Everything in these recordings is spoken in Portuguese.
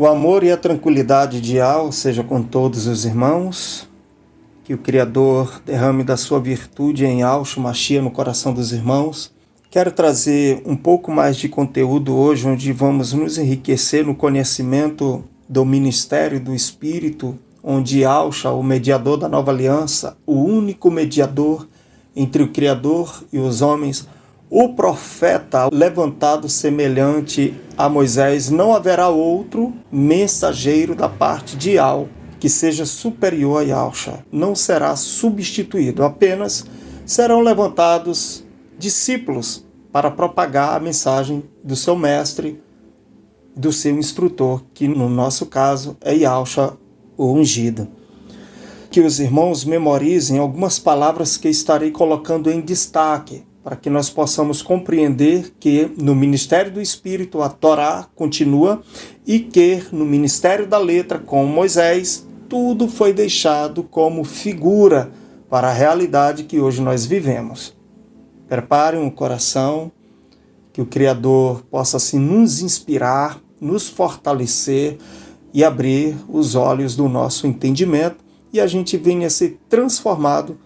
O amor e a tranquilidade de Al seja com todos os irmãos. Que o Criador derrame da sua virtude em Al Shumashia no coração dos irmãos. Quero trazer um pouco mais de conteúdo hoje, onde vamos nos enriquecer no conhecimento do ministério do Espírito, onde Alcha, o mediador da nova aliança, o único mediador entre o Criador e os homens, o profeta levantado semelhante a Moisés, não haverá outro mensageiro da parte de Al que seja superior a Yahshua. Não será substituído, apenas serão levantados discípulos para propagar a mensagem do seu mestre, do seu instrutor, que no nosso caso é Yahshua, o ungido. Que os irmãos memorizem algumas palavras que estarei colocando em destaque, para que nós possamos compreender que no ministério do Espírito a Torá continua e que no ministério da letra com Moisés tudo foi deixado como figura para a realidade que hoje nós vivemos. Preparem o coração, que o Criador possa assim nos inspirar, nos fortalecer e abrir os olhos do nosso entendimento e a gente venha a ser transformado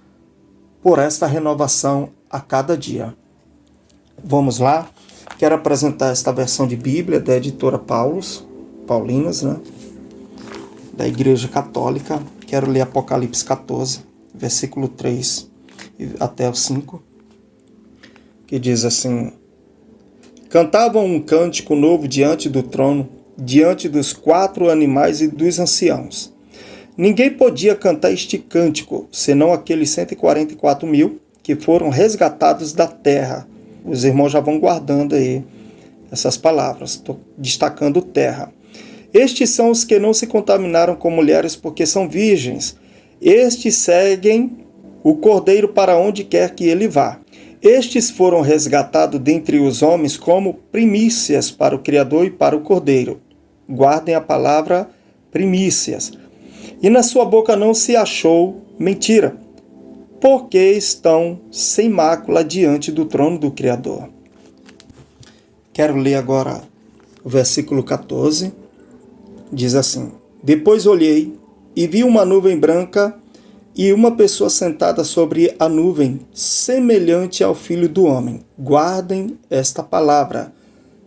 por esta renovação a cada dia. Vamos lá? Quero apresentar esta versão de Bíblia da editora Paulinas, da Igreja Católica. Quero ler Apocalipse 14, versículo 3 até o 5, que diz assim: Cantavam um cântico novo diante do trono, diante dos 4 animais e dos anciãos. Ninguém podia cantar este cântico, senão aqueles 144.000 que foram resgatados da terra. Os irmãos já vão guardando aí essas palavras, estou destacando terra. Estes são os que não se contaminaram com mulheres porque são virgens. Estes seguem o Cordeiro para onde quer que ele vá. Estes foram resgatados dentre os homens como primícias para o Criador e para o Cordeiro. Guardem a palavra primícias. E na sua boca não se achou mentira, porque estão sem mácula diante do trono do Criador. Quero ler agora o versículo 14. Diz assim: Depois olhei e vi uma nuvem branca e uma pessoa sentada sobre a nuvem, semelhante ao Filho do Homem. Guardem esta palavra: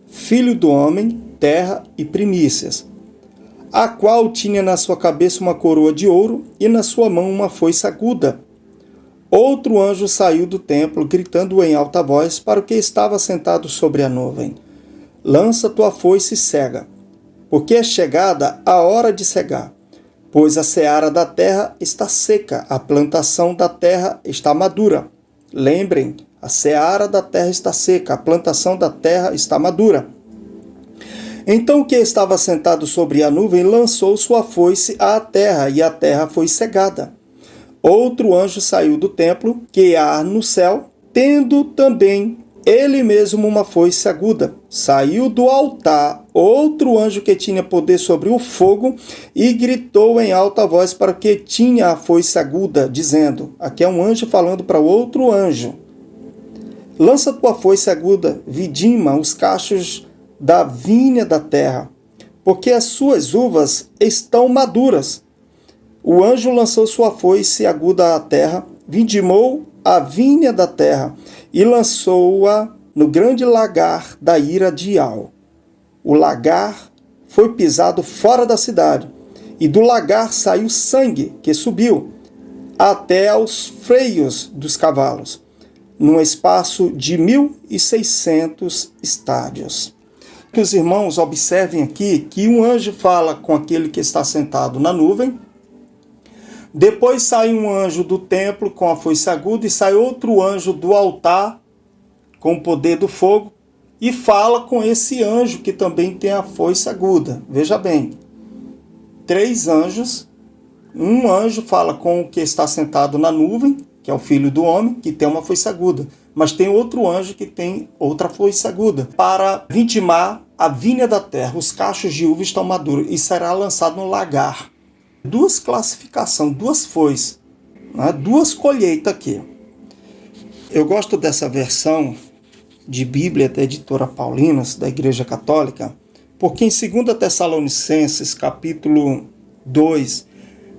Filho do Homem, terra e primícias. A qual tinha na sua cabeça uma coroa de ouro e na sua mão uma foice aguda. Outro anjo saiu do templo, gritando em alta voz para o que estava sentado sobre a nuvem: Lança tua foice e cega, porque é chegada a hora de cegar. Pois a seara da terra está seca, a plantação da terra está madura. Lembrem, a seara da terra está seca, a plantação da terra está madura. Então o que estava sentado sobre a nuvem lançou sua foice à terra, e a terra foi cegada. Outro anjo saiu do templo, que há no céu, tendo também ele mesmo uma foice aguda. Saiu do altar outro anjo que tinha poder sobre o fogo e gritou em alta voz para o que tinha a foice aguda, dizendo, aqui é um anjo falando para outro anjo: Lança tua foice aguda, vidima os cachos da vinha da terra, porque as suas uvas estão maduras. O anjo lançou sua foice aguda à terra, vindimou a vinha da terra e lançou-a no grande lagar da ira de Al. O lagar foi pisado fora da cidade, e do lagar saiu sangue que subiu até aos freios dos cavalos, num espaço de 1.600 estádios. Que os irmãos observem aqui que um anjo fala com aquele que está sentado na nuvem, depois sai um anjo do templo com a foice aguda e sai outro anjo do altar com o poder do fogo e fala com esse anjo que também tem a foice aguda. Veja bem, 3 anjos, um anjo fala com o que está sentado na nuvem, que é o Filho do Homem, que tem uma foice aguda. Mas tem outro anjo que tem outra foice aguda, para vitimar a vinha da terra. Os cachos de uva estão maduros e será lançado no lagar. 2 classificações, 2 foices, 2 colheitas aqui. Eu gosto dessa versão de Bíblia da editora Paulinas, da Igreja Católica, Porque em 2 Tessalonicenses, capítulo 2,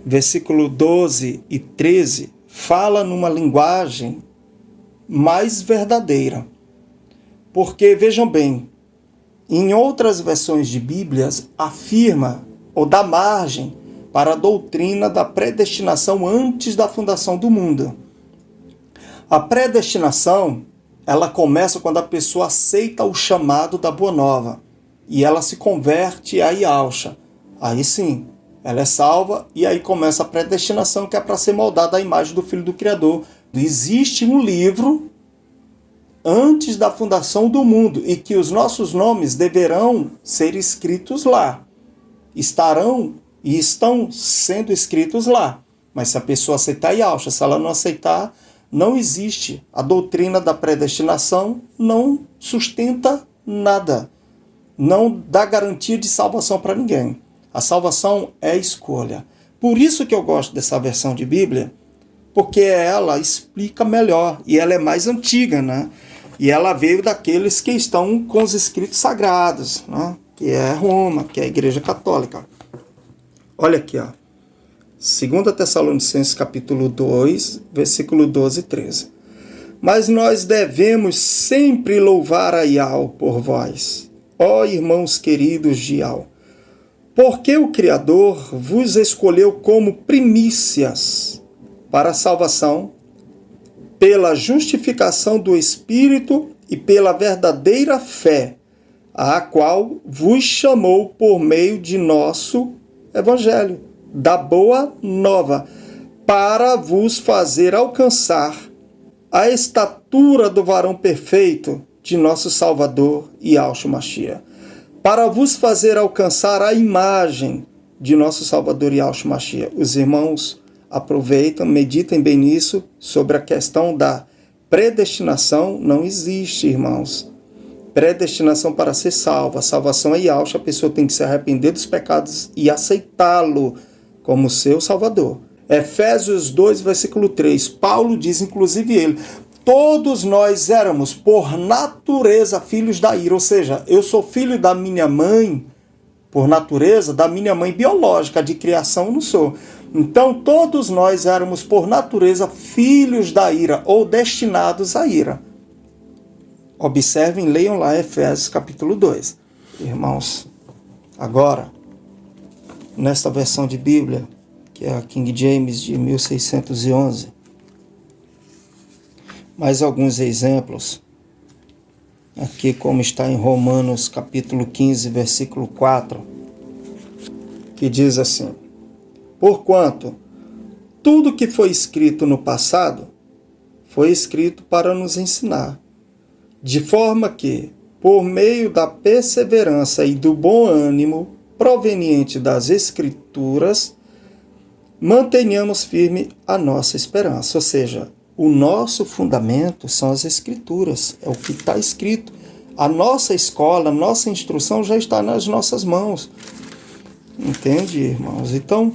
versículo 12 e 13, fala numa linguagem mais verdadeira. Porque, vejam bem, em outras versões de Bíblias, afirma ou dá margem para a doutrina da predestinação antes da fundação do mundo. A predestinação, ela começa quando a pessoa aceita o chamado da Boa Nova e ela se converte a Yahusha. Aí sim, ela é salva e aí começa a predestinação, que é para ser moldada à imagem do Filho do Criador. Existe um livro antes da fundação do mundo e que os nossos nomes deverão ser escritos lá. Estarão e estão sendo escritos lá. Mas se a pessoa aceitar Yahusha, se ela não aceitar, não existe. A doutrina da predestinação não sustenta nada. Não dá garantia de salvação para ninguém. A salvação é escolha. Por isso que eu gosto dessa versão de Bíblia, porque ela explica melhor e ela é mais antiga, né? E ela veio daqueles que estão com os escritos sagrados, né? Que é Roma, que é a Igreja Católica. Olha aqui, ó. 2 Tessalonicenses capítulo 2, versículo 12 e 13. Mas nós devemos sempre louvar a Yahweh por vós, ó irmãos queridos de Yahweh, porque o Criador vos escolheu como primícias para a salvação, pela justificação do Espírito e pela verdadeira fé, a qual vos chamou por meio de nosso Evangelho, da Boa Nova, para vos fazer alcançar a estatura do varão perfeito de nosso Salvador Yahshua Mashiach, para vos fazer alcançar a imagem de nosso Salvador Yahshua Mashiach. Os irmãos aproveitam, meditem bem nisso, sobre a questão da predestinação. Não existe, irmãos, predestinação para ser salvo. A salvação é Yahshua, a pessoa tem que se arrepender dos pecados e aceitá-lo como seu Salvador. Efésios 2, versículo 3, Paulo diz, inclusive ele, todos nós éramos, por natureza, filhos da ira. Ou seja, eu sou filho da minha mãe, por natureza, da minha mãe biológica, de criação eu não sou. Então, todos nós éramos, por natureza, filhos da ira, ou destinados à ira. Observem, leiam lá Efésios capítulo 2. Irmãos, agora, nesta versão de Bíblia, que é a King James de 1611, mais alguns exemplos, aqui como está em Romanos capítulo 15, versículo 4, que diz assim: porquanto tudo que foi escrito no passado foi escrito para nos ensinar, de forma que, por meio da perseverança e do bom ânimo proveniente das Escrituras, mantenhamos firme a nossa esperança. Ou seja, o nosso fundamento são as Escrituras, é o que está escrito. A nossa escola, a nossa instrução já está nas nossas mãos. Entende, irmãos? Então,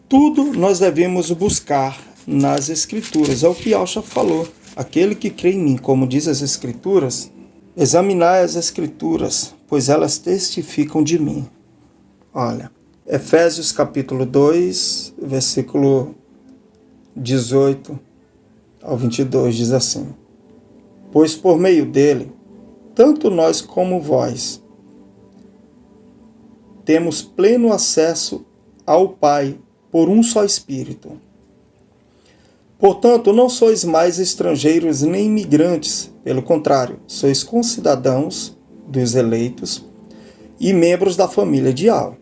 tudo nós devemos buscar nas Escrituras. É o que Yahshua falou. Aquele que crê em mim, como diz as Escrituras, examinai as Escrituras, pois elas testificam de mim. Olha, Efésios capítulo 2, versículo 18 ao 22, diz assim: pois por meio dele, tanto nós como vós, temos pleno acesso ao Pai por um só Espírito. Portanto, não sois mais estrangeiros nem imigrantes, pelo contrário, sois concidadãos dos eleitos e membros da família de Yahweh,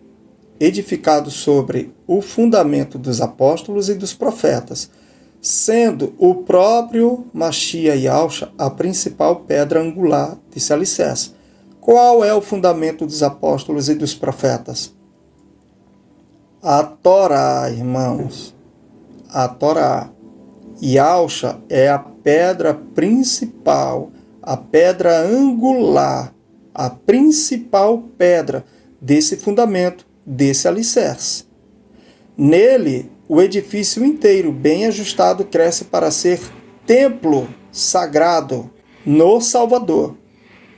edificados sobre o fundamento dos apóstolos e dos profetas, sendo o próprio Mashiach Yahshua a principal pedra angular desse alicerce. Qual é o fundamento dos apóstolos e dos profetas? A Torá, irmãos. A Torá. Yahshua é a pedra principal, a pedra angular, a principal pedra desse fundamento, desse alicerce. Nele, o edifício inteiro, bem ajustado, cresce para ser templo sagrado no Salvador,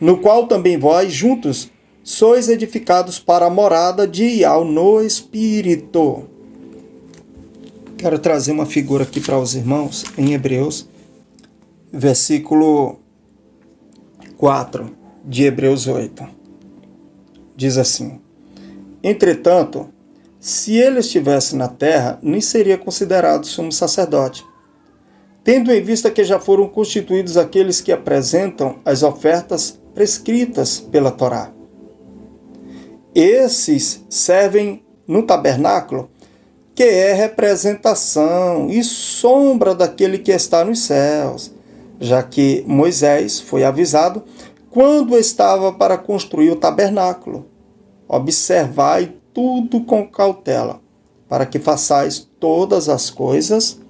no qual também vós juntos sois edificados para a morada de Ial no Espírito. Quero trazer uma figura aqui para os irmãos, em Hebreus, versículo 4 de Hebreus 8. Diz assim: entretanto, se ele estivesse na terra, nem seria considerado sumo sacerdote, tendo em vista que já foram constituídos aqueles que apresentam as ofertas prescritas pela Torá. Esses servem no tabernáculo, que é representação e sombra daquele que está nos céus, já que Moisés foi avisado quando estava para construir o tabernáculo: observai tudo com cautela, para que façais todas as coisas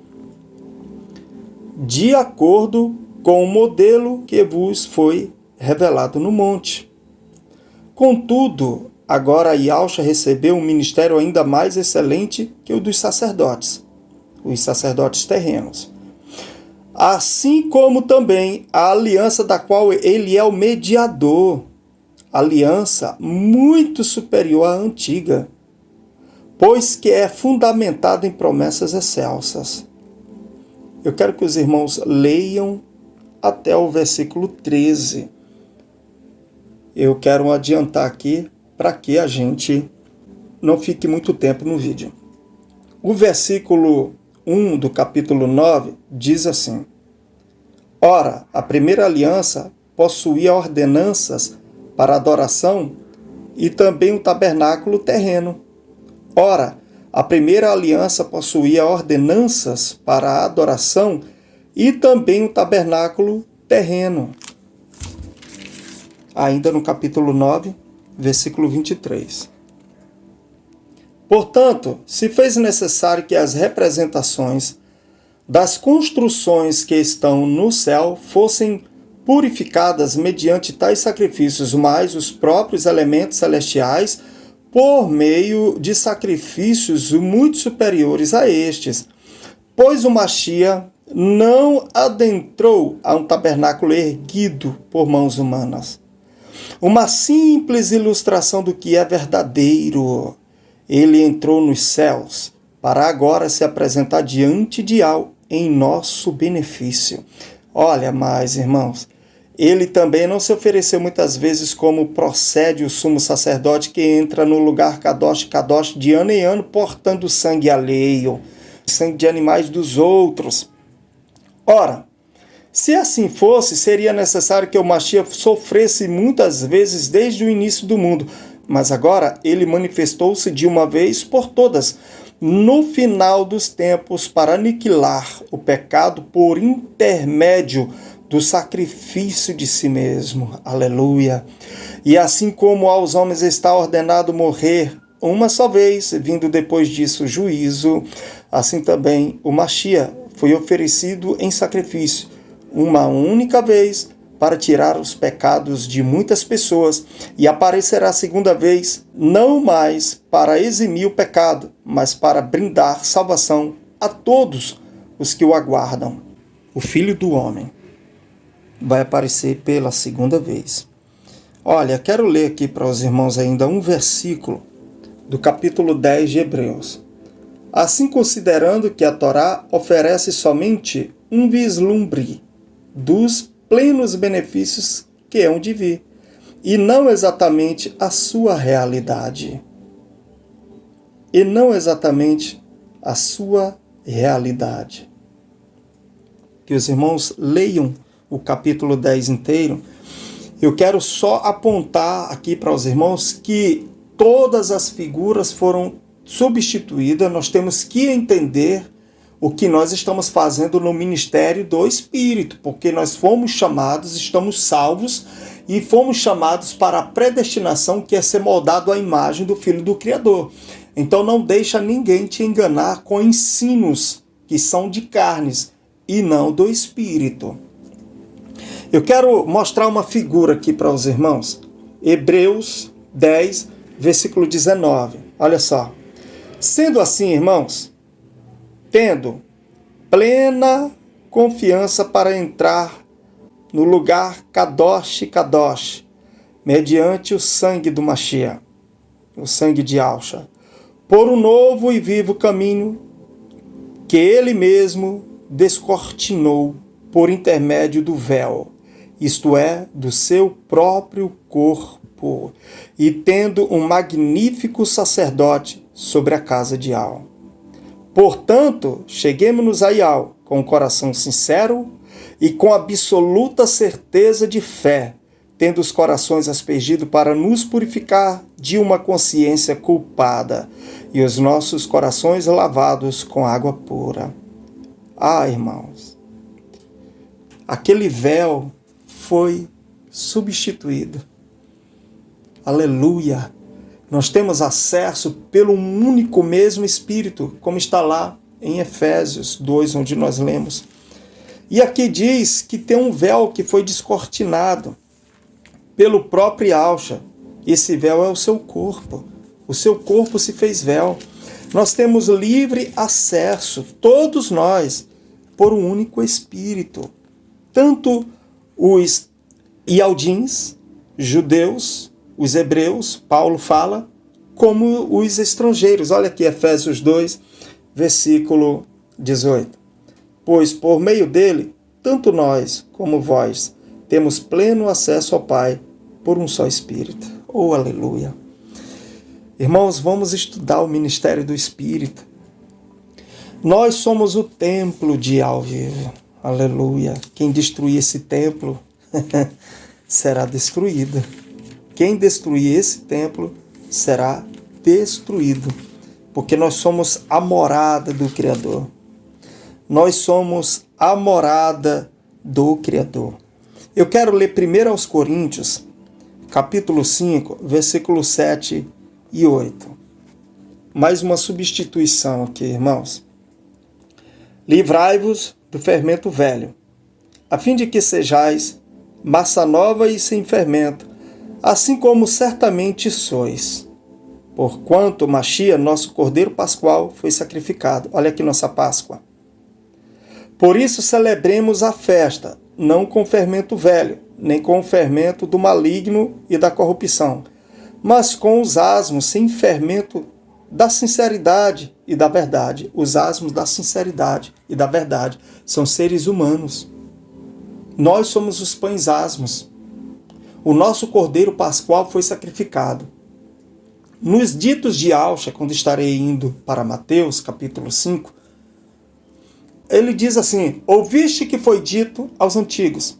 de acordo com o modelo que vos foi revelado no monte. Contudo, agora Yahshua recebeu um ministério ainda mais excelente que o dos sacerdotes, os sacerdotes terrenos. Assim como também a aliança da qual ele é o mediador, aliança muito superior à antiga, pois que é fundamentada em promessas excelsas. Eu quero que os irmãos leiam até o versículo 13. Eu quero adiantar aqui para que a gente não fique muito tempo no vídeo. O versículo 1 do capítulo 9 diz assim: ora, a primeira aliança possuía ordenanças para adoração e também o tabernáculo terreno. Ora, a primeira aliança possuía ordenanças para a adoração e também o tabernáculo terreno. Ainda no capítulo 9, versículo 23. Portanto, se fez necessário que as representações das construções que estão no céu fossem purificadas mediante tais sacrifícios, mais os próprios elementos celestiais, por meio de sacrifícios muito superiores a estes, pois o Mashiach não adentrou a um tabernáculo erguido por mãos humanas. Uma simples ilustração do que é verdadeiro. Ele entrou nos céus para agora se apresentar diante de Al em nosso benefício. Olha mais, irmãos, ele também não se ofereceu muitas vezes como procede o sumo sacerdote que entra no lugar Kadosh Kadosh de ano em ano portando sangue alheio, sangue de animais dos outros. Ora, se assim fosse, seria necessário que o Mashiach sofresse muitas vezes desde o início do mundo, mas agora ele manifestou-se de uma vez por todas, no final dos tempos, para aniquilar o pecado por intermédio do sacrifício de si mesmo. Aleluia! E assim como aos homens está ordenado morrer uma só vez, vindo depois disso o juízo, assim também o Mashiach foi oferecido em sacrifício uma única vez para tirar os pecados de muitas pessoas, e aparecerá a segunda vez, não mais para eximir o pecado, mas para brindar salvação a todos os que o aguardam. O Filho do Homem vai aparecer pela segunda vez. Olha, quero ler aqui para os irmãos ainda um versículo do capítulo 10 de Hebreus. Assim, considerando que a Torá oferece somente um vislumbre dos plenos benefícios que hão de vir, e não exatamente a sua realidade. E não exatamente a sua realidade. Que os irmãos leiam o capítulo 10 inteiro. Eu quero só apontar aqui para os irmãos que todas as figuras foram substituídas. Nós temos que entender o que nós estamos fazendo no ministério do Espírito, porque nós fomos chamados, estamos salvos e fomos chamados para a predestinação, que é ser moldado à imagem do Filho do Criador. Então não deixa ninguém te enganar com ensinos que são de carnes e não do Espírito. Eu quero mostrar uma figura aqui para os irmãos. Hebreus 10, versículo 19. Olha só. Sendo assim, irmãos, tendo plena confiança para entrar no lugar Kadosh Kadosh, mediante o sangue do Mashiach, o sangue de Yahshua, por um novo e vivo caminho que ele mesmo descortinou por intermédio do véu, isto é, do seu próprio corpo, e tendo um magnífico sacerdote sobre a casa de Yahweh. Portanto, cheguemo-nos a Yahweh com o coração sincero e com absoluta certeza de fé, tendo os corações aspergidos para nos purificar de uma consciência culpada e os nossos corações lavados com água pura. Ah, irmãos, aquele véu foi substituído. Aleluia! Nós temos acesso pelo único mesmo Espírito, como está lá em Efésios 2, onde nós lemos. E aqui diz que tem um véu que foi descortinado pelo próprio Yahshua. Esse véu é o seu corpo. O seu corpo se fez véu. Nós temos livre acesso, todos nós, por um único Espírito. Tanto os ialdins, judeus, os hebreus, Paulo fala, como os estrangeiros. Olha aqui, Efésios 2, versículo 18. Pois por meio dele, tanto nós como vós, temos pleno acesso ao Pai por um só Espírito. Oh, aleluia! Irmãos, vamos estudar o ministério do Espírito. Nós somos o templo de Yahweh. Aleluia! Quem destruir esse templo será destruído. Quem destruir esse templo será destruído. Porque nós somos a morada do Criador. Nós somos a morada do Criador. Eu quero ler 1 aos Coríntios, capítulo 5, versículos 7 e 8. Mais uma substituição aqui, irmãos. Livrai-vos do fermento velho, a fim de que sejais massa nova e sem fermento, assim como certamente sois. Porquanto Mashiach, nosso Cordeiro Pascual, foi sacrificado. Olha aqui nossa Páscoa. Por isso celebremos a festa, não com fermento velho, nem com o fermento do maligno e da corrupção, mas com os asmos sem fermento da sinceridade e da verdade. Os asmos da sinceridade e da verdade são seres humanos. Nós somos os pães asmos. O nosso Cordeiro Pascual foi sacrificado. Nos ditos de Yahshua, quando estarei indo para Mateus, capítulo 5, ele diz assim: ouviste que foi dito aos antigos.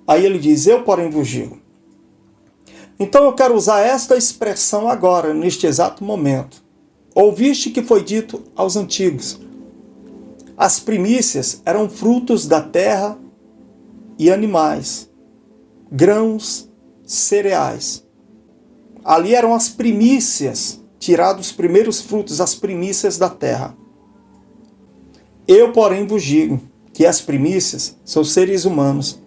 Aí ele diz: eu, porém, vos digo. Então eu quero usar esta expressão agora, neste exato momento. Ouviste que foi dito aos antigos. As primícias eram frutos da terra e animais, grãos, cereais. Ali eram as primícias, tirados os primeiros frutos, as primícias da terra. Eu, porém, vos digo que as primícias são seres humanos,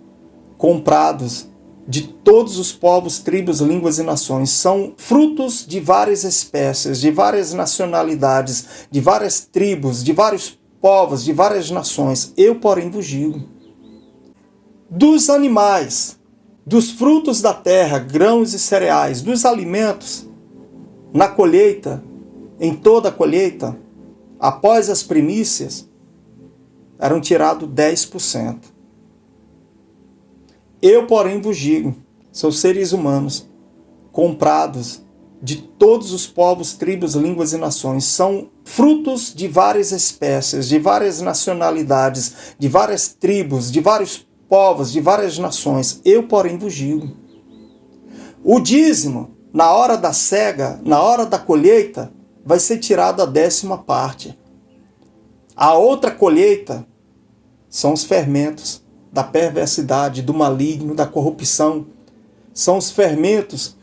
comprados de todos os povos, tribos, línguas e nações. São frutos de várias espécies, de várias nacionalidades, de várias tribos, de vários povos, de várias nações. Eu, porém, vos digo. Dos animais, dos frutos da terra, grãos e cereais, dos alimentos, na colheita, em toda a colheita, após as primícias, eram tirados 10%. Eu, porém, vos digo, são seres humanos, comprados de todos os povos, tribos, línguas e nações. São frutos de várias espécies, de várias nacionalidades, de várias tribos, de vários povos, de várias nações. Eu, porém, vos digo. O dízimo, na hora da cega, na hora da colheita, vai ser tirado a 10ª parte. A outra colheita são os fermentos da perversidade, do maligno, da corrupção. São os fermentos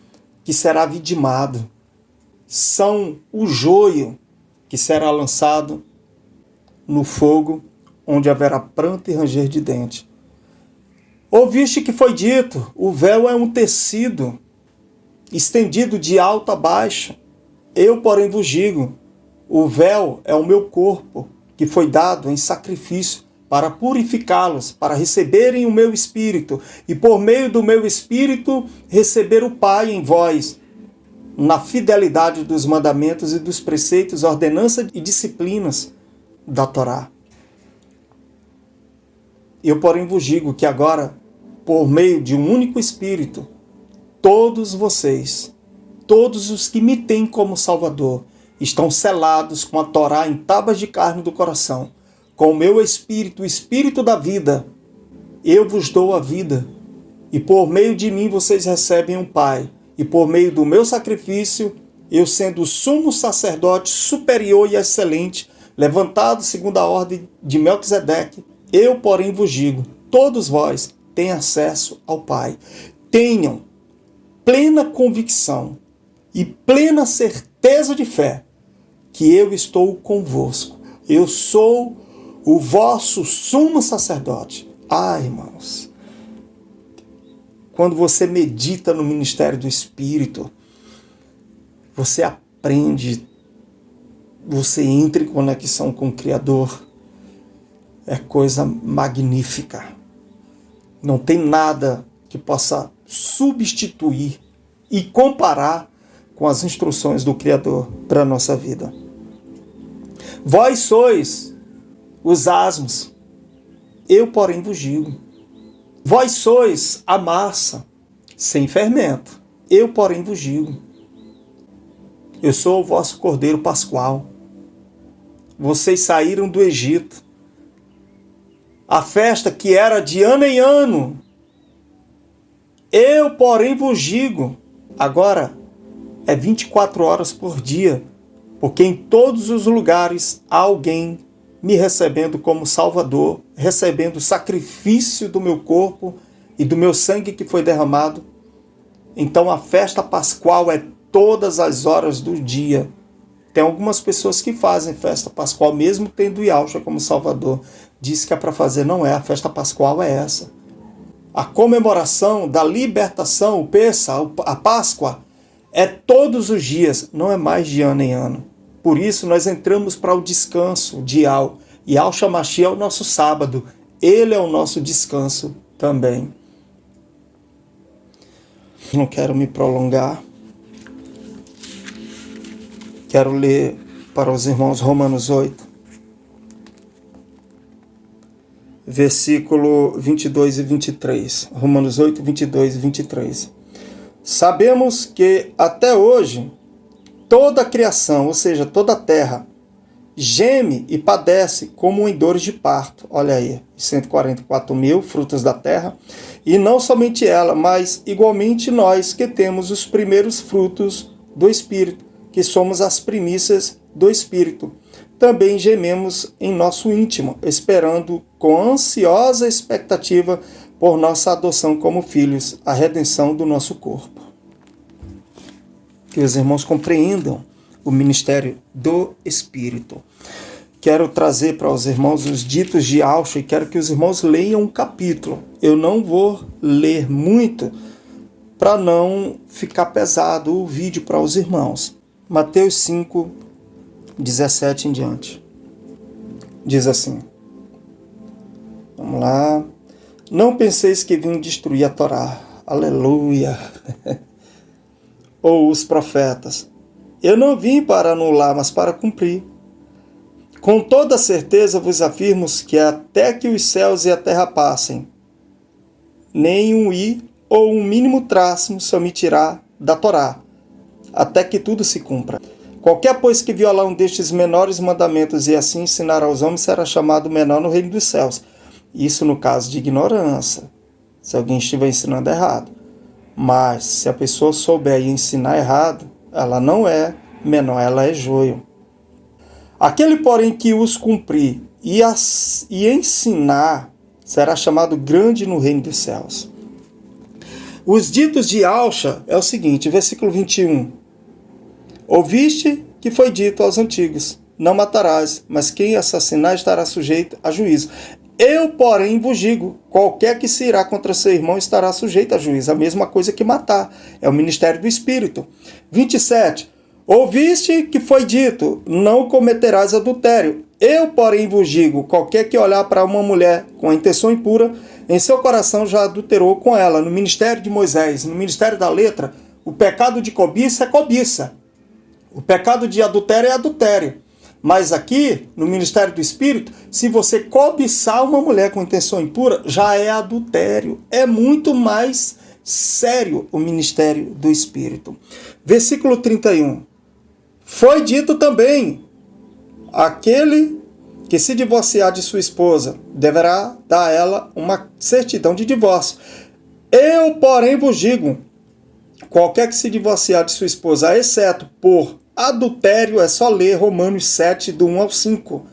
que será vidimado. São o joio que será lançado no fogo, onde haverá pranto e ranger de dente. Ouviste que foi dito, o véu é um tecido estendido de alto a baixo. Eu, porém, vos digo, o véu é o meu corpo, que foi dado em sacrifício para purificá-los, para receberem o meu Espírito, e por meio do meu Espírito receber o Pai em vós, na fidelidade dos mandamentos e dos preceitos, ordenanças e disciplinas da Torá. Eu, porém, vos digo que agora, por meio de um único Espírito, todos vocês, todos os que me têm como Salvador, estão selados com a Torá em tábuas de carne do coração. Com o meu Espírito, o Espírito da vida, eu vos dou a vida. E por meio de mim vocês recebem um Pai. E por meio do meu sacrifício, eu sendo o sumo sacerdote superior e excelente, levantado segundo a ordem de Melquisedeque, eu, porém, vos digo, todos vós têm acesso ao Pai. Tenham plena convicção e plena certeza de fé que eu estou convosco. Eu sou o vosso sumo sacerdote. Ah, irmãos, quando você medita no ministério do Espírito, você aprende, você entra em conexão com o Criador. É coisa magnífica. Não tem nada que possa substituir e comparar com as instruções do Criador para a nossa vida. Vós sois os asmos, eu, porém, vos digo. Vós sois a massa sem fermento, eu, porém, vos digo. Eu sou o vosso Cordeiro Pascual. Vocês saíram do Egito. A festa que era de ano em ano. Eu, porém, vos digo, agora é 24 horas por dia, porque em todos os lugares há alguém me recebendo como Salvador, recebendo o sacrifício do meu corpo e do meu sangue que foi derramado. Então a festa pascual é todas as horas do dia. Tem algumas pessoas que fazem festa pascual, mesmo tendo Yahushua como Salvador. Diz que é para fazer, não é. A festa pascual é essa. A comemoração da libertação, o Pessa, a Páscoa, é todos os dias, não é mais de ano em ano. Por isso nós entramos para o descanso de Yahushua Mashiach é o nosso sábado. Ele é o nosso descanso também. Não quero me prolongar. Quero ler para os irmãos Romanos 8, versículo 22 e 23. Romanos 8, 22 e 23. Sabemos que até hoje toda a criação, ou seja, toda a terra, geme e padece como em dores de parto. Olha aí, 144 mil frutos da terra. E não somente ela, mas igualmente nós que temos os primeiros frutos do Espírito, que somos as primícias do Espírito. Também gememos em nosso íntimo, esperando com ansiosa expectativa por nossa adoção como filhos, a redenção do nosso corpo. Que os irmãos compreendam o ministério do Espírito. Quero trazer para os irmãos os ditos de Yahushua e quero que os irmãos leiam um capítulo. Eu não vou ler muito para não ficar pesado o vídeo para os irmãos. Mateus 5, 17 em diante. Diz assim. Vamos lá. Não penseis que vim destruir a Torá. Aleluia. Ou os profetas. Eu não vim para anular, mas para cumprir. Com toda certeza vos afirmo que até que os céus e a terra passem, nem um i ou um mínimo traço se omitirá da Torá, até que tudo se cumpra. Qualquer, pois, que violar um destes menores mandamentos e assim ensinar aos homens será chamado menor no reino dos céus. Isso no caso de ignorância, se alguém estiver ensinando errado. Mas se a pessoa souber e ensinar errado, ela não é menor, ela é joio. Aquele, porém, que os cumprir e ensinar será chamado grande no reino dos céus. Os ditos de Yahushua é o seguinte, versículo 21. Ouviste que foi dito aos antigos, não matarás, mas quem assassinar estará sujeito a juízo. Eu, porém, vos digo, qualquer que se irá contra seu irmão estará sujeito a juízo. A mesma coisa que matar. É o ministério do Espírito. 27. Ouviste que foi dito, não cometerás adultério. Eu, porém, vos digo, qualquer que olhar para uma mulher com a intenção impura, em seu coração já adulterou com ela. No ministério de Moisés, no ministério da letra, o pecado de cobiça é cobiça. O pecado de adultério é adultério. Mas aqui, no ministério do Espírito, se você cobiçar uma mulher com intenção impura, já é adultério. É muito mais sério o ministério do Espírito. Versículo 31. Foi dito também, aquele que se divorciar de sua esposa deverá dar a ela uma certidão de divórcio. Eu, porém, vos digo, qualquer que se divorciar de sua esposa, exceto por adultério, é só ler Romanos 7, do 1 ao 5.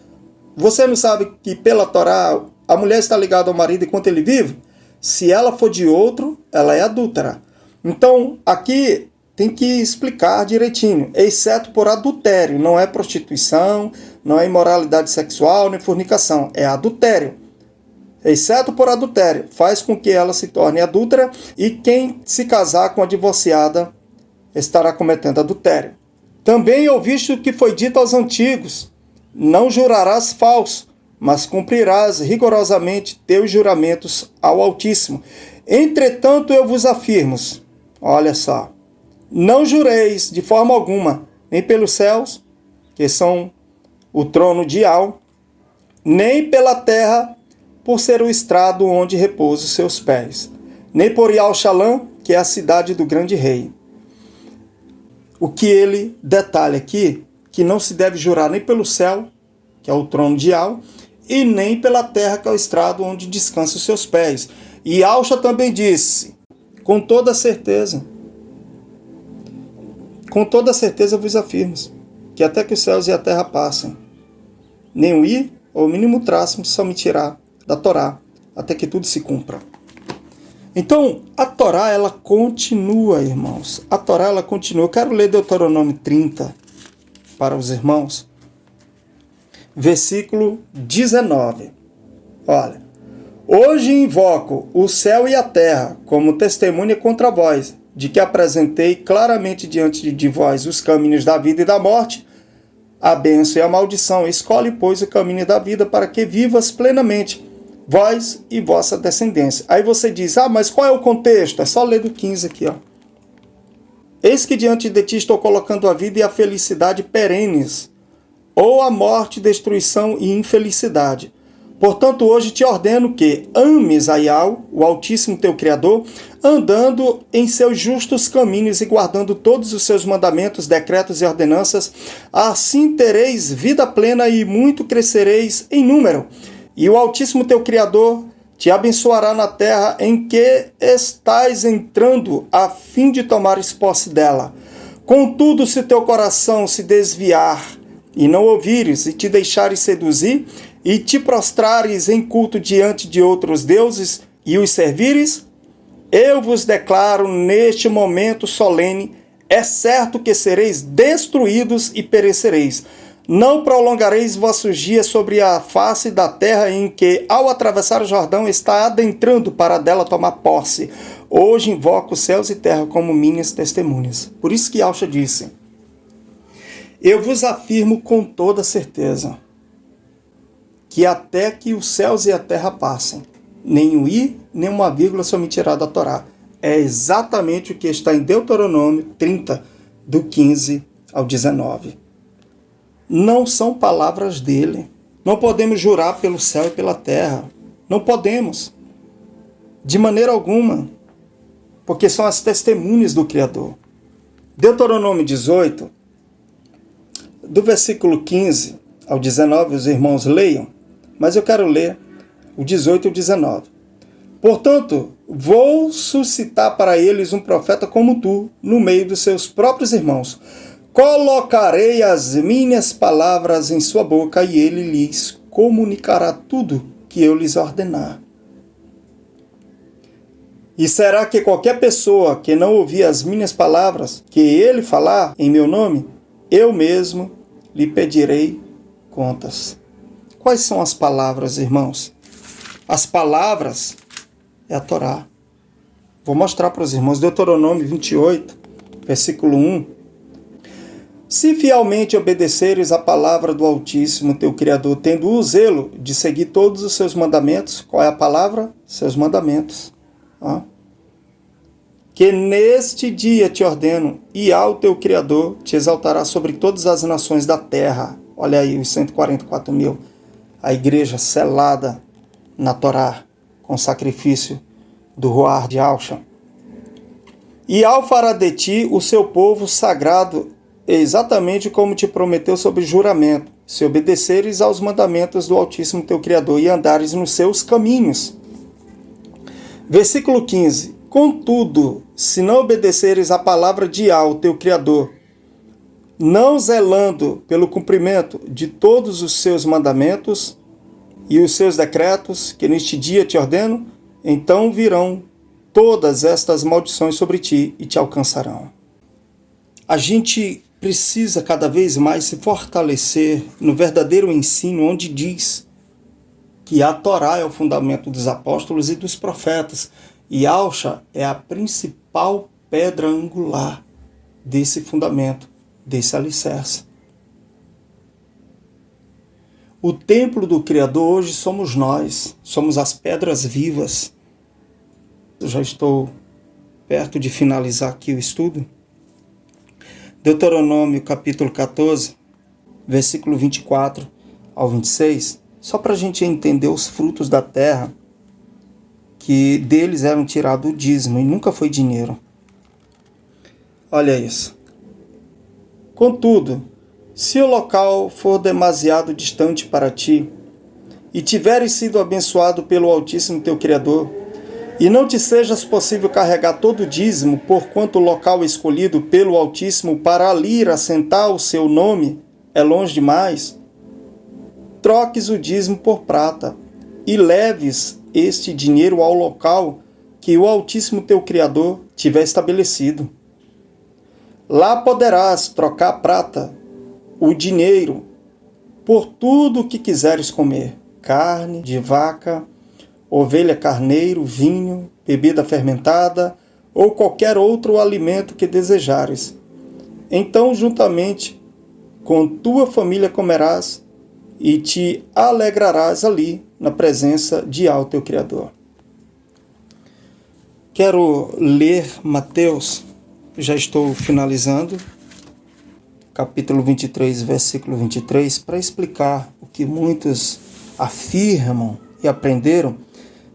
Você não sabe que pela Torá a mulher está ligada ao marido enquanto ele vive? Se ela for de outro, ela é adúltera. Então, aqui tem que explicar direitinho, exceto por adultério. Não é prostituição, não é imoralidade sexual, nem fornicação. É adultério. Exceto por adultério. Faz com que ela se torne adúltera e quem se casar com a divorciada estará cometendo adultério. Também ouviste o que foi dito aos antigos. Não jurarás falso, mas cumprirás rigorosamente teus juramentos ao Altíssimo. Entretanto, eu vos afirmo, olha só, não jureis de forma alguma, nem pelos céus, que são o trono de Al, nem pela terra, por ser o estrado onde repousa os seus pés, nem por Yal-Shalã, que é a cidade do grande rei. O que ele detalha aqui, que não se deve jurar nem pelo céu, que é o trono de Al, e nem pela terra, que é o estrado onde descansam os seus pés. E Alcha também disse, com toda certeza vos afirmo, que até que os céus e a terra passem, nem o i ou o mínimo traço se omitirá da Torá, até que tudo se cumpra. Então, a Torá, ela continua, irmãos. A Torá, ela continua. Eu quero ler Deuteronômio 30 para os irmãos. Versículo 19. Olha. Hoje invoco o céu e a terra como testemunha contra vós, de que apresentei claramente diante de vós os caminhos da vida e da morte, a bênção e a maldição. Escolhe, pois, o caminho da vida para que vivas plenamente, vós e vossa descendência. Aí você diz, mas qual é o contexto? É só ler do 15 aqui, ó. Eis que diante de ti estou colocando a vida e a felicidade perenes, ou a morte, destruição e infelicidade. Portanto, hoje te ordeno que ames a Yahweh, o Altíssimo teu Criador, andando em seus justos caminhos e guardando todos os seus mandamentos, decretos e ordenanças. Assim tereis vida plena e muito crescereis em número. E o Altíssimo teu Criador te abençoará na terra em que estás entrando, a fim de tomares posse dela. Contudo, se teu coração se desviar e não ouvires e te deixares seduzir, e te prostrares em culto diante de outros deuses e os servires, eu vos declaro neste momento solene, é certo que sereis destruídos e perecereis. Não prolongareis vossos dias sobre a face da terra em que, ao atravessar o Jordão, está adentrando para dela tomar posse. Hoje invoco os céus e terra como minhas testemunhas. Por isso que Alcha disse, eu vos afirmo com toda certeza, que até que os céus e a terra passem, nem um i, nem uma vírgula se omitirá da Torá. É exatamente o que está em Deuteronômio 30, do 15 ao 19. Não são palavras dele. Não podemos jurar pelo céu e pela terra. Não podemos. De maneira alguma. Porque são as testemunhas do Criador. Deuteronômio 18, do versículo 15 ao 19, os irmãos leiam. Mas eu quero ler o 18 e o 19. Portanto, vou suscitar para eles um profeta como tu, no meio dos seus próprios irmãos. Colocarei as minhas palavras em sua boca e ele lhes comunicará tudo que eu lhes ordenar. E será que qualquer pessoa que não ouvir as minhas palavras, que ele falar em meu nome, eu mesmo lhe pedirei contas. Quais são as palavras, irmãos? As palavras é a Torá. Vou mostrar para os irmãos. Deuteronômio 28, versículo 1. Se fielmente obedeceres a palavra do Altíssimo, teu Criador, tendo o zelo de seguir todos os seus mandamentos, qual é a palavra? Seus mandamentos. Que neste dia te ordeno, e ao teu Criador te exaltará sobre todas as nações da terra. Olha aí os 144 mil. A igreja selada na Torá, com o sacrifício do Roar de Alcha. E ao fará de ti o seu povo sagrado, exatamente como te prometeu sob juramento, se obedeceres aos mandamentos do Altíssimo teu Criador e andares nos seus caminhos. Versículo 15. Contudo, se não obedeceres à palavra de Yahweh, teu Criador, não zelando pelo cumprimento de todos os seus mandamentos e os seus decretos, que neste dia te ordeno, então virão todas estas maldições sobre ti e te alcançarão. A gente precisa cada vez mais se fortalecer no verdadeiro ensino, onde diz que a Torá é o fundamento dos apóstolos e dos profetas, e Alcha é a principal pedra angular desse fundamento, desse alicerce. O templo do Criador hoje somos nós, somos as pedras vivas. Eu já estou perto de finalizar aqui o estudo. Deuteronômio capítulo 14, versículo 24 ao 26, só para a gente entender os frutos da terra, que deles eram tirado o dízimo e nunca foi dinheiro. Olha isso. Contudo, se o local for demasiado distante para ti, e tiveres sido abençoado pelo Altíssimo teu Criador, e não te sejas possível carregar todo o dízimo, porquanto o local escolhido pelo Altíssimo para ali ir assentar o seu nome é longe demais, troques o dízimo por prata, e leves este dinheiro ao local que o Altíssimo teu Criador tiver estabelecido. Lá poderás trocar prata, o dinheiro, por tudo o que quiseres comer, carne de vaca, ovelha, carneiro, vinho, bebida fermentada, ou qualquer outro alimento que desejares. Então, juntamente com tua família comerás e te alegrarás ali na presença de Yahweh teu Criador. Quero ler Mateus, já estou finalizando, capítulo 23, versículo 23, para explicar o que muitos afirmam e aprenderam,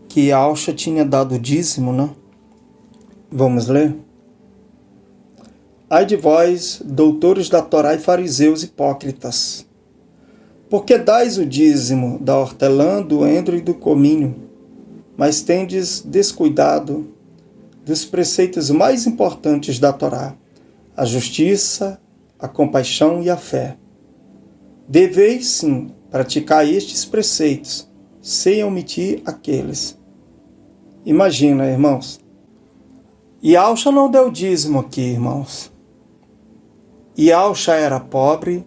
que Alcha tinha dado dízimo, né? Vamos ler? Ai de vós, doutores da Torá e fariseus hipócritas, porque dais o dízimo da hortelã, do endro e do cominho, mas tendes descuidado dos preceitos mais importantes da Torá, a justiça, a compaixão e a fé. Deveis, sim, praticar estes preceitos, sem omitir aqueles. Imagina, irmãos. E Alcha não deu dízimo aqui, irmãos. E Alcha era pobre.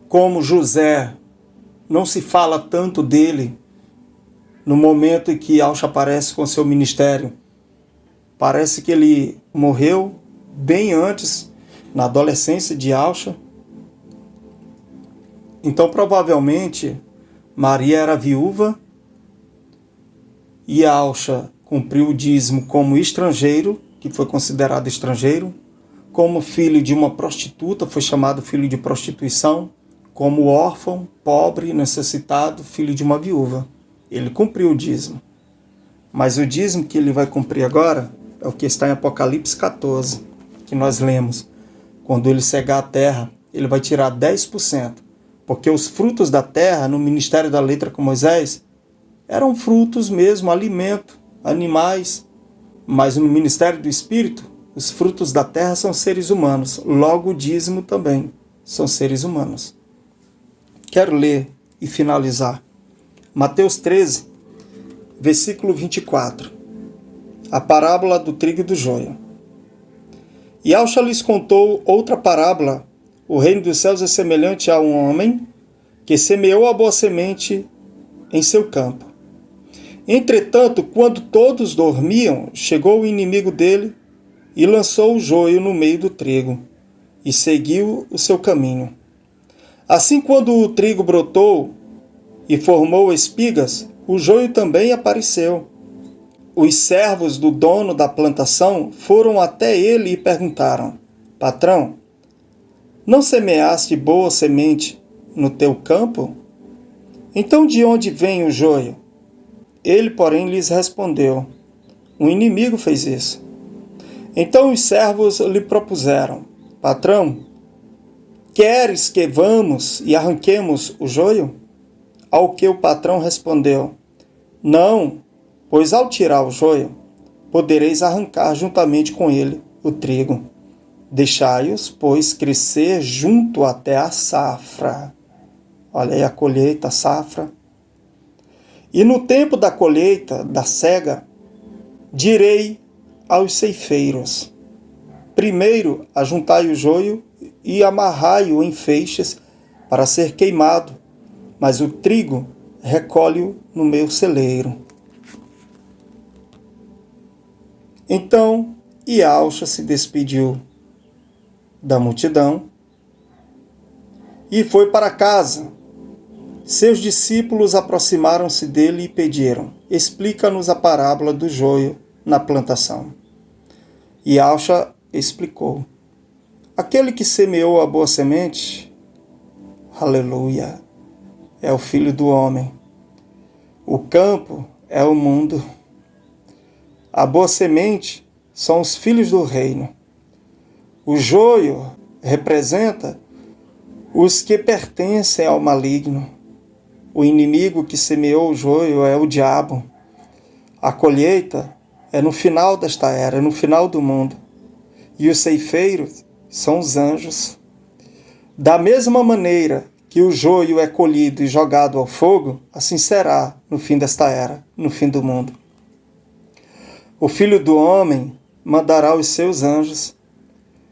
Como José, não se fala tanto dele no momento em que Alcha aparece com seu ministério. Parece que ele morreu bem antes, na adolescência de Alcha. Então, provavelmente, Maria era viúva e Alcha cumpriu o dízimo como estrangeiro, que foi considerado estrangeiro, como filho de uma prostituta, foi chamado filho de prostituição, como órfão, pobre, necessitado, filho de uma viúva. Ele cumpriu o dízimo. Mas o dízimo que ele vai cumprir agora é o que está em Apocalipse 14, que nós lemos. Quando ele cegar a terra, ele vai tirar 10%, porque os frutos da terra, no ministério da letra com Moisés, eram frutos mesmo, alimento, animais, mas no ministério do Espírito, os frutos da terra são seres humanos, logo o dízimo também são seres humanos. Quero ler e finalizar. Mateus 13, versículo 24. A parábola do trigo e do joio. E Alcha lhes contou outra parábola. O reino dos céus é semelhante a um homem que semeou a boa semente em seu campo. Entretanto, quando todos dormiam, chegou o inimigo dele e lançou o joio no meio do trigo e seguiu o seu caminho. Assim, quando o trigo brotou e formou espigas, o joio também apareceu. Os servos do dono da plantação foram até ele e perguntaram: Patrão, não semeaste boa semente no teu campo? Então de onde vem o joio? Ele, porém, lhes respondeu: Um inimigo fez isso. Então os servos lhe propuseram: Patrão, queres que vamos e arranquemos o joio? Ao que o patrão respondeu: Não, pois ao tirar o joio, podereis arrancar juntamente com ele o trigo. Deixai-os, pois, crescer junto até a safra. Olha aí a colheita, a safra. E no tempo da colheita, da cega, direi aos ceifeiros: primeiro ajuntai o joio e amarrai-o em feixes para ser queimado, mas o trigo recolhe-o no meu celeiro. Então Iauxa se despediu da multidão e foi para casa. Seus discípulos aproximaram-se dele e pediram: Explica-nos a parábola do joio na plantação. Iauxa explicou: Aquele que semeou a boa semente, aleluia, é o Filho do Homem. O campo é o mundo. A boa semente são os filhos do reino. O joio representa os que pertencem ao maligno. O inimigo que semeou o joio é o diabo. A colheita é no final desta era, é no final do mundo. E os ceifeiros são os anjos. Da mesma maneira que o joio é colhido e jogado ao fogo, assim será no fim desta era, no fim do mundo. O Filho do Homem mandará os seus anjos,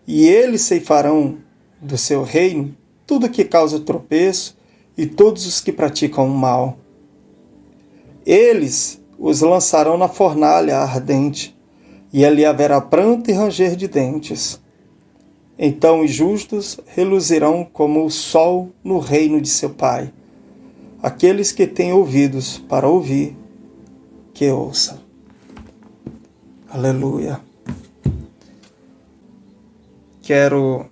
e eles ceifarão do seu reino tudo que causa tropeço e todos os que praticam o mal. Eles os lançarão na fornalha ardente, e ali haverá pranto e ranger de dentes. Então os justos reluzirão como o sol no reino de seu Pai. Aqueles que têm ouvidos para ouvir, que ouçam. Aleluia. Quero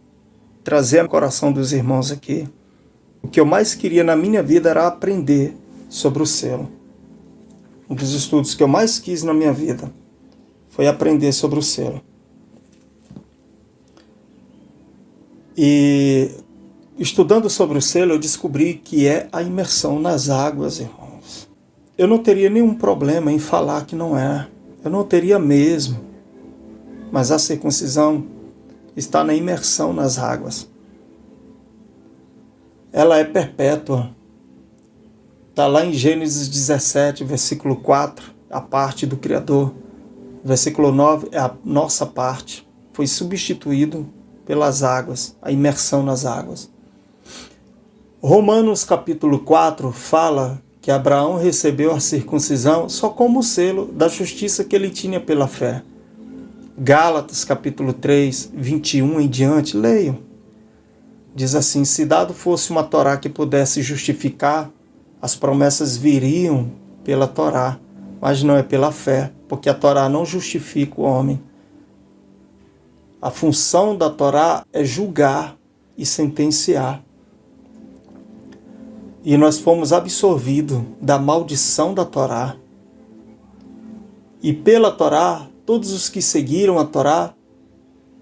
trazer ao coração dos irmãos aqui: o que eu mais queria na minha vida era aprender sobre o selo. Um dos estudos que eu mais quis na minha vida foi aprender sobre o selo. E estudando sobre o selo, eu descobri que é a imersão nas águas, irmãos. Eu não teria nenhum problema em falar que não é. Eu não teria mesmo. Mas a circuncisão está na imersão nas águas. Ela é perpétua. Está lá em Gênesis 17, versículo 4, a parte do Criador. Versículo 9 é a nossa parte. Foi substituído pelas águas, a imersão nas águas. Romanos capítulo 4 fala que Abraão recebeu a circuncisão só como selo da justiça que ele tinha pela fé. Gálatas capítulo 3, 21 em diante, leiam. Diz assim: se dado fosse uma Torá que pudesse justificar, as promessas viriam pela Torá, mas não é pela fé, porque a Torá não justifica o homem. A função da Torá é julgar e sentenciar. E nós fomos absorvidos da maldição da Torá. E pela Torá, todos os que seguiram a Torá,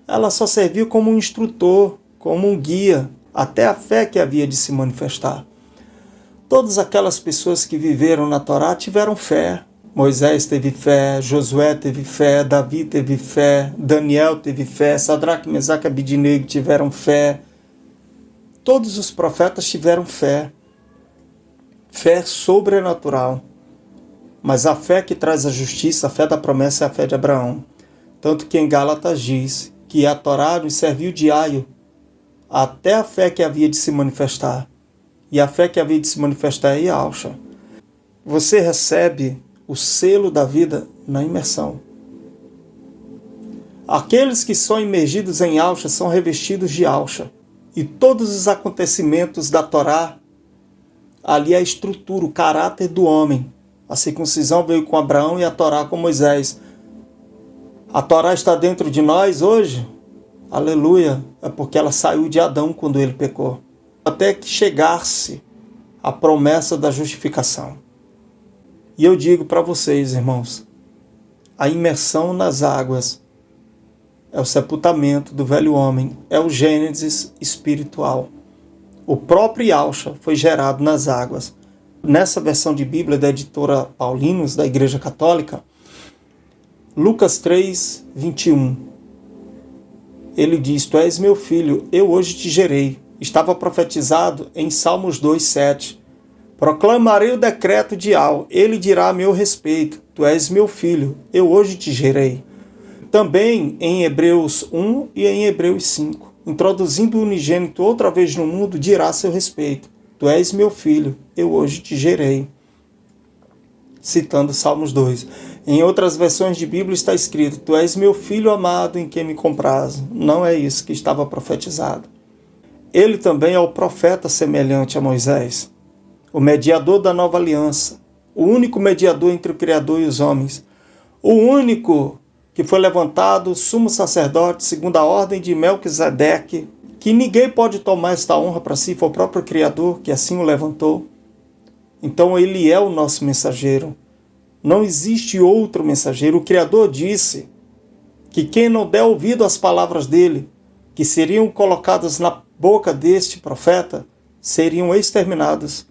ela só serviu como um instrutor, como um guia, até a fé que havia de se manifestar. Todas aquelas pessoas que viveram na Torá tiveram fé. Moisés teve fé, Josué teve fé, Davi teve fé, Daniel teve fé, Sadraque, Mesaque e Abidnego tiveram fé. Todos os profetas tiveram fé. Fé sobrenatural. Mas a fé que traz a justiça, a fé da promessa é a fé de Abraão. Tanto que em Gálatas diz que a Torá nos serviu de aio até a fé que havia de se manifestar. E a fé que havia de se manifestar é Iauxa. Você recebe o selo da vida na imersão. Aqueles que são imergidos em Yahshua são revestidos de Yahshua. E todos os acontecimentos da Torá, ali é a estrutura, o caráter do homem. A circuncisão veio com Abraão e a Torá com Moisés. A Torá está dentro de nós hoje? Aleluia! É porque ela saiu de Adão quando ele pecou. Até que chegasse a promessa da justificação. E eu digo para vocês, irmãos, a imersão nas águas é o sepultamento do velho homem, é o Gênesis espiritual. O próprio Yahshua foi gerado nas águas. Nessa versão de Bíblia da editora Paulinus, da Igreja Católica, Lucas 3, 21, ele diz: Tu és meu filho, eu hoje te gerei. Estava profetizado em Salmos 2, 7. Proclamarei o decreto de Al, ele dirá a meu respeito: Tu és meu filho, eu hoje te gerei. Também em Hebreus 1 e em Hebreus 5, introduzindo o unigênito outra vez no mundo, dirá a seu respeito: Tu és meu filho, eu hoje te gerei. Citando Salmos 2. Em outras versões de Bíblia está escrito: Tu és meu filho amado em quem me comprazo. Não é isso que estava profetizado. Ele também é o profeta semelhante a Moisés, o mediador da nova aliança, o único mediador entre o Criador e os homens, o único que foi levantado sumo sacerdote segundo a ordem de Melquisedeque, que ninguém pode tomar esta honra para si, foi o próprio Criador que assim o levantou. Então ele é o nosso mensageiro. Não existe outro mensageiro. O Criador disse que quem não der ouvido às palavras dele, que seriam colocadas na boca deste profeta, seriam exterminados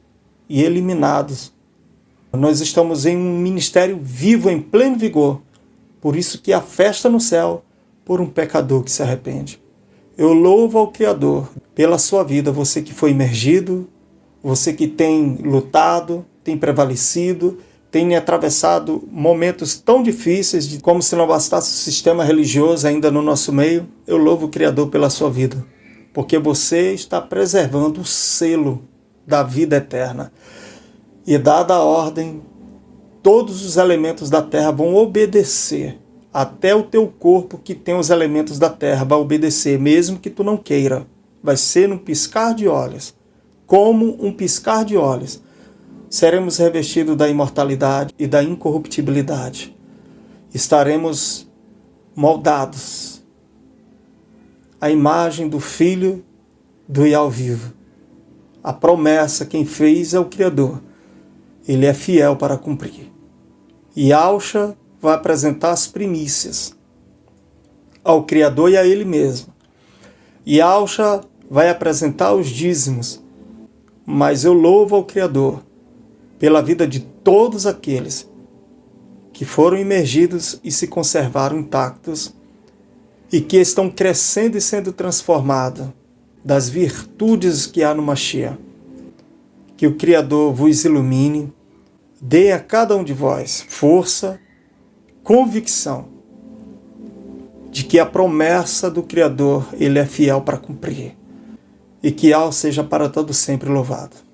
e eliminados. Nós estamos em um ministério vivo, em pleno vigor. Por isso que há festa no céu por um pecador que se arrepende. Eu louvo ao Criador pela sua vida, você que foi imergido, você que tem lutado, tem prevalecido, tem atravessado momentos tão difíceis, como se não bastasse o sistema religioso ainda no nosso meio. Eu louvo o Criador pela sua vida, porque você está preservando o selo da vida eterna. E dada a ordem, todos os elementos da terra vão obedecer. Até o teu corpo que tem os elementos da terra vai obedecer, mesmo que tu não queira. Vai ser num piscar de olhos. Como um piscar de olhos, seremos revestidos da imortalidade e da incorruptibilidade. Estaremos moldados à imagem do Filho do Yahvé vivo. A promessa quem fez é o Criador. Ele é fiel para cumprir. E Yahshua vai apresentar as primícias ao Criador e a Ele mesmo. E Yahshua vai apresentar os dízimos. Mas eu louvo ao Criador pela vida de todos aqueles que foram imergidos e se conservaram intactos e que estão crescendo e sendo transformados das virtudes que há no Mashiach. Que o Criador vos ilumine, dê a cada um de vós força, convicção de que a promessa do Criador ele é fiel para cumprir. E que Al seja para todo sempre louvado.